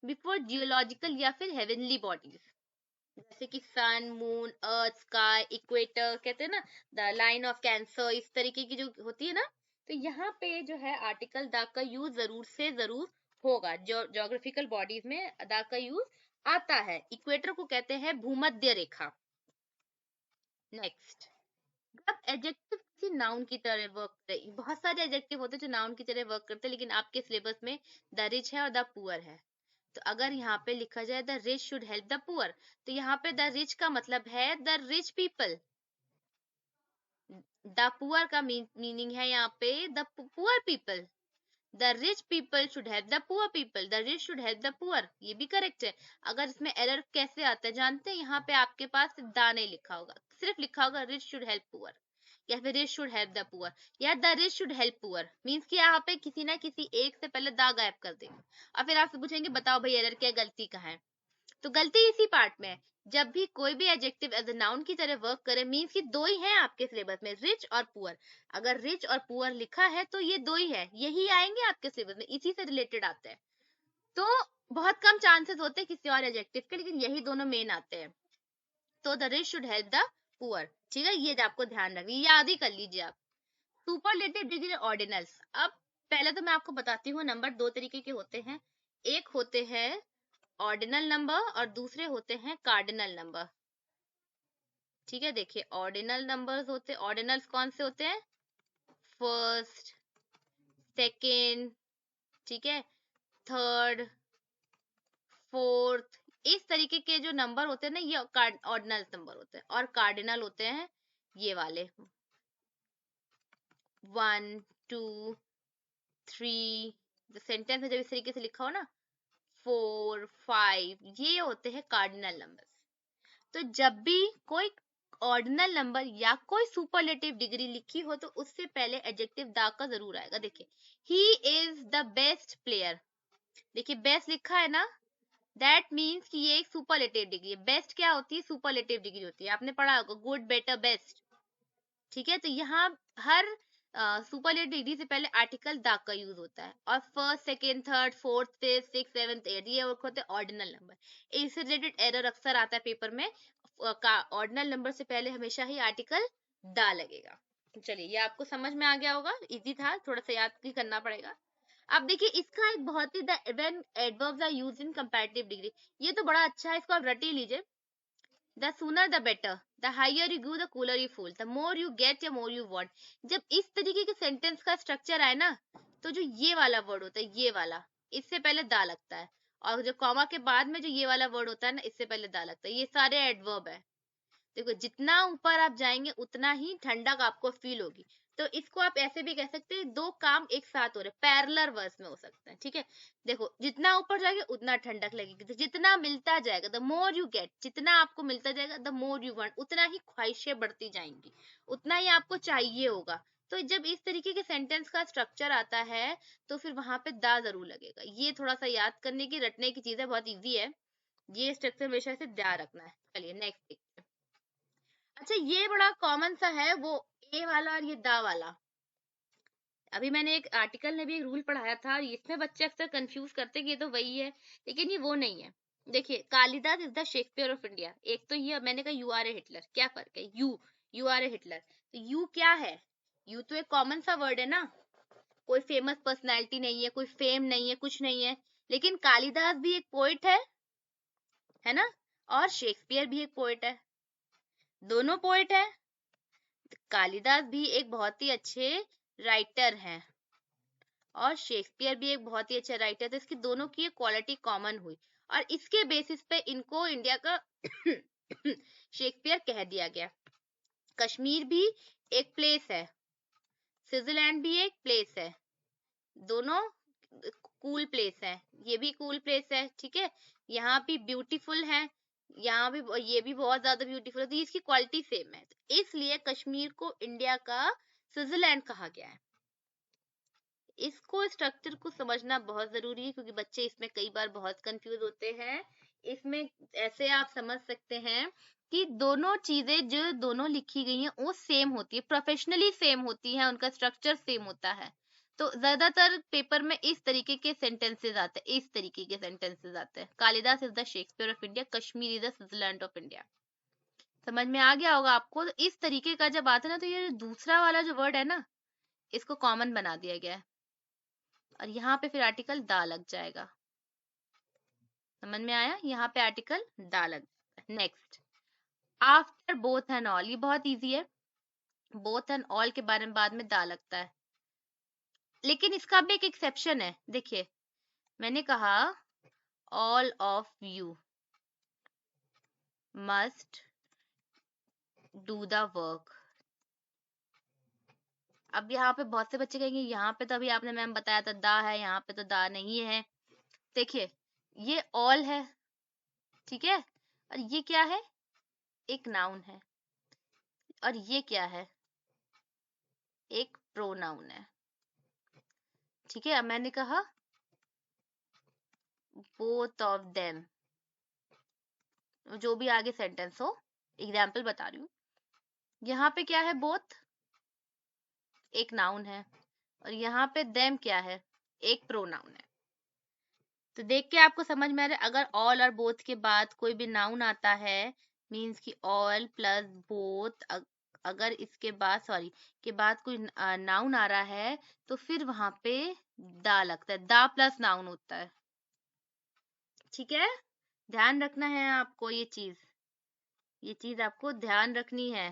बिफोर जियोलॉजिकल या फिर हेवनली बॉडीज, जैसे कि सन, मून, अर्थ, स्काई, इक्वेटर, कहते हैं ना द लाइन ऑफ कैंसर, इस तरीके की जो होती है ना, तो यहाँ पे जो है आर्टिकल द का यूज जरूर से जरूर होगा। जो ज्योग्राफिकल बॉडीज में द का यूज आता है। इक्वेटर को कहते हैं भूमध्य रेखा। नेक्स्ट, अब एडजेक्टिव किसी नाउन की तरह वर्क करते, बहुत सारे एडजेक्टिव होते हैं जो नाउन की तरह वर्क करते हैं, लेकिन आपके सिलेबस में द रिच है और द पुअर है। तो अगर यहाँ पे लिखा जाए the rich should help the poor, तो यहाँ पे द रिच का मतलब है the rich people, the poor का मीनिंग है यहाँ पे the poor people. The rich people should help the poor people, the rich should help the poor, ये भी करेक्ट है। अगर इसमें एरर कैसे आता है जानते हैं, यहाँ पे आपके पास द नहीं लिखा होगा, सिर्फ लिखा होगा रिच शुड हेल्प पुअर, या फिर rich should help the poor, या the rich should help poor, means कि यहाँ पे किसी ना किसी एक से पहले द गायब कर देंगे। और फिर आपसे पूछेंगे बताओ भाई एरर क्या, गलती कहाँ है, तो गलती इसी पार्ट में है। जब भी कोई भी एडजेक्टिव एज अ नाउन की तरह वर्क करे, मींस कि दो ही हैं आपके सिलेबस में, रिच और पुअर। अगर रिच और पुअर लिखा है तो ये दो ही है, यही आएंगे आपके सिलेबस में, इसी से रिलेटेड आते हैं। तो बहुत कम चांसेस होते हैं किसी और एडजेक्टिव के, लेकिन यही दोनों मेन आते हैं। तो the rich should help the poor, ठीक है, ये आपको ध्यान रखिए, याद ही कर लीजिए आप। सुपरलेटिव डिग्री ऑर्डिनल्स, अब पहले तो मैं आपको बताती हूँ, नंबर दो तरीके के होते हैं, एक होते हैं ऑर्डिनल नंबर और दूसरे होते हैं कार्डिनल नंबर। ठीक है, देखिए ऑर्डिनल नंबर्स होते, ऑर्डिनल्स कौन से होते हैं, फर्स्ट, सेकेंड, ठीक है, थर्ड, फोर्थ, इस तरीके के जो नंबर होते हैं ना, ये ऑर्डिनल नंबर होते हैं। और कार्डिनल होते हैं ये वाले, 1 2 3, सेंटेंस में जब इस तरीके से लिखा हो ना, 4 5, ये होते हैं कार्डिनल नंबर। तो जब भी कोई ऑर्डिनल नंबर या कोई सुपरलेटिव डिग्री लिखी हो, तो उससे पहले एडजेक्टिव द का जरूर आएगा। देखिए, he is the best player, देखिए बेस्ट लिखा है ना, दैट मीन्स कि ये एक सुपरलेटिव डिग्री है। बेस्ट क्या होती है, सुपरलेटिव डिग्री होती है, आपने पढ़ा होगा गुड, बेटर, बेस्ट। ठीक है, तो यहाँ हर सुपरलेटिव डिग्री से पहले आर्टिकल द का यूज होता है। और first, second, third, fourth, fifth, six, seventh, eight, ये होते हैं ऑर्डिनल नंबर। इससे रिलेटेड एरर अक्सर आता है पेपर में, ऑर्डिनल नंबर से पहले हमेशा ही आर्टिकल द लगेगा। चलिए, ये आपको समझ में आ गया होगा, इजी था, थोड़ा सा याद भी करना पड़ेगा। अब देखिए, इसका एक बहुत ही, the when adverbs are used in comparative degree, ये तो बड़ा अच्छा है, इसको आप रट ही लीजिए। The sooner the better, the higher you go the cooler you fall, the more you get the more you want। जब इस तरीके के सेंटेंस का स्ट्रक्चर आए ना, तो जो ये वाला वर्ड होता है, ये वाला, इससे पहले दा लगता है, और जो कॉमा के बाद में जो ये वाला वर्ड होता है ना, इससे पहले दा लगता है, ये सारे एडवर्ब है। देखो, जितना ऊपर आप जाएंगे उतना ही ठंडक आपको फील होगी। तो इसको आप ऐसे भी कह सकते हैं, दो काम एक साथ हो रहे, पैरेलल वर्स में हो सकते हैं। ठीक है, देखो जितना ऊपर जाएंगे उतना ठंडक लगेगी, तो जितना मिलता जाएगा, द मोर यू गेट, जितना आपको मिलता जाएगा, द मोर यू वांट, उतना ही ख्वाहिशें बढ़ती जाएंगी, उतना ही आपको चाहिए होगा। तो जब इस तरीके के सेंटेंस का स्ट्रक्चर आता है, तो फिर वहां पे दा जरूर लगेगा। ये थोड़ा सा याद करने की, रटने की चीज है, बहुत ईजी है, ये स्ट्रक्चर हमेशा से ध्यान रखना है। चलिए नेक्स्ट। अच्छा, ये बड़ा कॉमन सा है, वो ए वाला और ये दा वाला। अभी मैंने एक आर्टिकल में भी रूल पढ़ाया था, इसमें बच्चे अक्सर कंफ्यूज करते कि ये तो वही है, लेकिन ये वो नहीं है। देखिए, Kalidas is the Shakespeare of India, एक तो ये मैंने कहा यू आर ए हिटलर, क्या फर्क है, यू आर ए हिटलर, तो यू क्या है, यू तो एक कॉमन सा वर्ड है ना, कोई फेमस पर्सनैलिटी नहीं है, कोई फेम नहीं है, कुछ नहीं है। लेकिन कालिदास भी एक पोइट है ना, और शेक्सपियर भी एक पोइट है, दोनों पोइट है। कालिदास भी एक बहुत ही अच्छे राइटर हैं, और शेक्सपियर भी एक बहुत ही अच्छा राइटर, तो इसकी दोनों की क्वालिटी कॉमन हुई, और इसके बेसिस पे इनको इंडिया का शेक्सपियर कह दिया गया। कश्मीर भी एक प्लेस है, स्विट्जरलैंड भी एक प्लेस है, दोनों कूल प्लेस है, ये भी कूल प्लेस है। ठीक है, यहाँ भी ब्यूटीफुल है, यहाँ भी, ये भी बहुत ज्यादा ब्यूटीफुल है, तो इसकी क्वालिटी सेम है, तो इसलिए कश्मीर को इंडिया का स्विट्जरलैंड कहा गया है। इसको, स्ट्रक्चर को समझना बहुत जरूरी है, क्योंकि बच्चे इसमें कई बार बहुत कंफ्यूज होते हैं। इसमें ऐसे आप समझ सकते हैं कि दोनों चीजें जो दोनों लिखी गई हैं वो सेम होती है, प्रोफेशनली सेम होती हैं, उनका स्ट्रक्चर सेम होता है। तो ज्यादातर पेपर में इस तरीके के सेंटेंसेस आते हैं, इस तरीके के सेंटेंसेस आते हैं। Kalidas is the Shakespeare of India, Kashmir is the Switzerland of India. समझ में आ गया होगा आपको। तो इस तरीके का जब आता है ना, तो ये दूसरा वाला जो वर्ड है ना, इसको कॉमन बना दिया गया है, और यहाँ पे फिर आर्टिकल दा लग जाएगा। समझ में आया? यहाँ पे आर्टिकल दा लग जाएगा। Next, after both and all, ये बहुत इजी है। बोथ एंड ऑल के बारे में बाद में दा लगता है, लेकिन इसका भी एक एक्सेप्शन है। देखिए, मैंने कहा all of you must do the work. अब यहाँ पे बहुत से बच्चे कहेंगे यहाँ पे तो अभी आपने मैम बताया था दा है, यहाँ पे तो दा नहीं है। देखिए, ये ऑल है, ठीक है, और ये क्या है, एक नाउन है, और ये क्या है, एक प्रोनाउन है। ठीक है, अब मैंने कहा बोथ ऑफ देम, जो भी आगे सेंटेंस हो, एग्जाम्पल बता रही हूँ। यहाँ पे क्या है, बोथ एक नाउन है, और यहाँ पे देम क्या है, एक प्रोनाउन है। तो देख के आपको समझ में आ रहा है, अगर ऑल और बोथ के बाद कोई भी नाउन आता है, मीन्स कि ऑल प्लस बोथ, अगर इसके बाद सॉरी के बाद कोई नाउन आ रहा है, तो फिर वहां पे दा लगता है, दा प्लस नाउन होता है। ठीक है, ध्यान रखना है आपको, ये चीज आपको ध्यान रखनी है।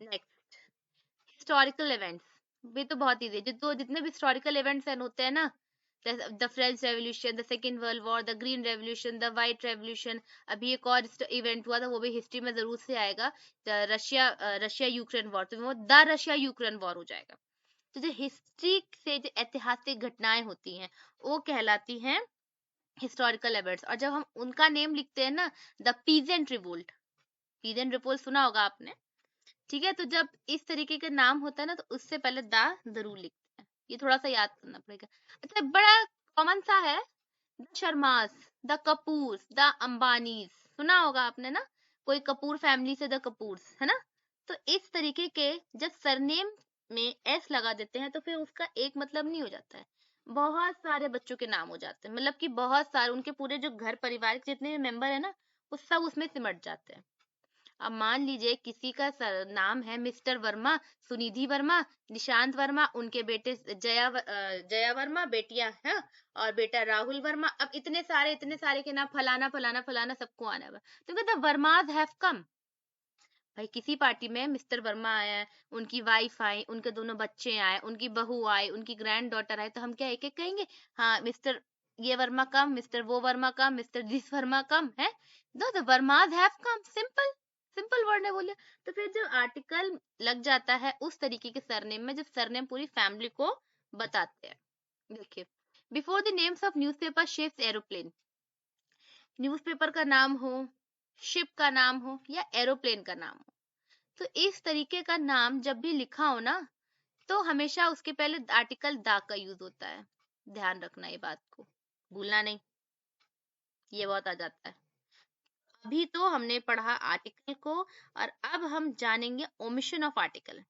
नेक्स्ट, हिस्टोरिकल इवेंट्स, ये तो बहुत इजी है। तो जितने भी हिस्टोरिकल इवेंट्स होते हैं ना, the French revolution, the second world war, the green revolution, the white revolution, अभी एक और इवेंट हुआ था, वो भी हिस्ट्री में जरूर से आएगा, रशिया यूक्रेन वॉर, तो वो द रशिया यूक्रेन वॉर हो जाएगा। तो जो हिस्ट्री से जो ऐतिहासिक घटनाएं होती हैं, वो कहलाती हैं हिस्टोरिकल इवेंट्स। और जब हम उनका नेम लिखते हैं ना, the peasant revolt, peasant revolt सुना होगा आपने, ठीक है। तो जब इस तरीके का नाम होता है ना, तो उससे पहले दा जरूर लिखते हैं, ये थोड़ा सा याद करना पड़ेगा। अच्छा, बड़ा कॉमन सा है, the Sharma's, the Kapoors, the Ambanis, सुना होगा आपने ना, कोई कपूर फैमिली से द कपूर्स, है ना। तो इस तरीके के जब सरनेम में एस लगा देते हैं, तो फिर उसका एक मतलब नहीं हो जाता है, बहुत सारे बच्चों के नाम हो जाते हैं, मतलब कि बहुत सारे, उनके पूरे जो घर परिवार के जितने भी मेंबर है ना, वो सब उसमें सिमट जाते हैं। अब मान लीजिए किसी का नाम है मिस्टर वर्मा, सुनिधि वर्मा, निशांत वर्मा, उनके बेटे जया वर्मा, बेटियां है, और बेटा राहुल वर्मा। अब इतने सारे के नाम, फलाना फलाना फलाना, सबको आना है, क्योंकि द वर्माज हैव कम। भाई किसी पार्टी में मिस्टर वर्मा आया, उनकी वाइफ आई, उनके दोनों बच्चे आए, उनकी बहू आए, उनकी ग्रैंड डॉटर आए, तो हम क्या एक एक कहेंगे, हाँ मिस्टर ये वर्मा कम, मिस्टर वो Verma come, Mister this Verma come है, the Vermas have come, simple simple word है, बोले। तो फिर जब आर्टिकल लग जाता है उस तरीके के सरनेम में, जब सरनेम पूरी फैमिली को बताते हैं। देखिए, before the names of newspaper, ships, aeroplane, newspaper का नाम हो, शिप का नाम हो, या एरोप्लेन का नाम हो, तो इस तरीके का नाम जब भी लिखा हो ना, तो हमेशा उसके पहले आर्टिकल दा का यूज होता है। ध्यान रखना, ये बात को भूलना नहीं, ये बहुत आ जाता है। अभी तो हमने पढ़ा आर्टिकल को, और अब हम जानेंगे omission of article.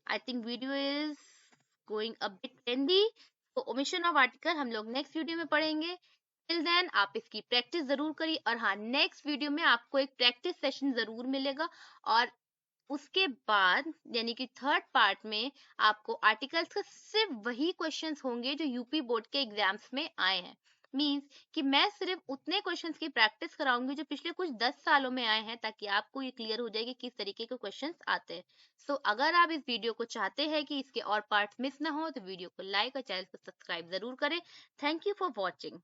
I think video is going a bit lengthy, तो ओमिशन ऑफ आर्टिकल हम लोग नेक्स्ट वीडियो में पढ़ेंगे। टिल देन आप इसकी प्रैक्टिस जरूर करिए, और हाँ, नेक्स्ट वीडियो में आपको एक प्रैक्टिस सेशन जरूर मिलेगा, और उसके बाद यानी कि थर्ड पार्ट में आपको आर्टिकल्स का सिर्फ वही क्वेश्चंस होंगे जो यूपी बोर्ड के एग्जाम्स में आए हैं। मींस कि मैं सिर्फ उतने क्वेश्चंस की प्रैक्टिस कराऊंगी जो पिछले कुछ 10 सालों में आए हैं, ताकि आपको ये क्लियर हो जाए कि किस तरीके के क्वेश्चंस आते हैं। सो अगर आप इस वीडियो को चाहते हैं कि इसके और पार्ट्स मिस ना हो, तो वीडियो को लाइक और चैनल को सब्सक्राइब जरूर करें। Thank you for watching.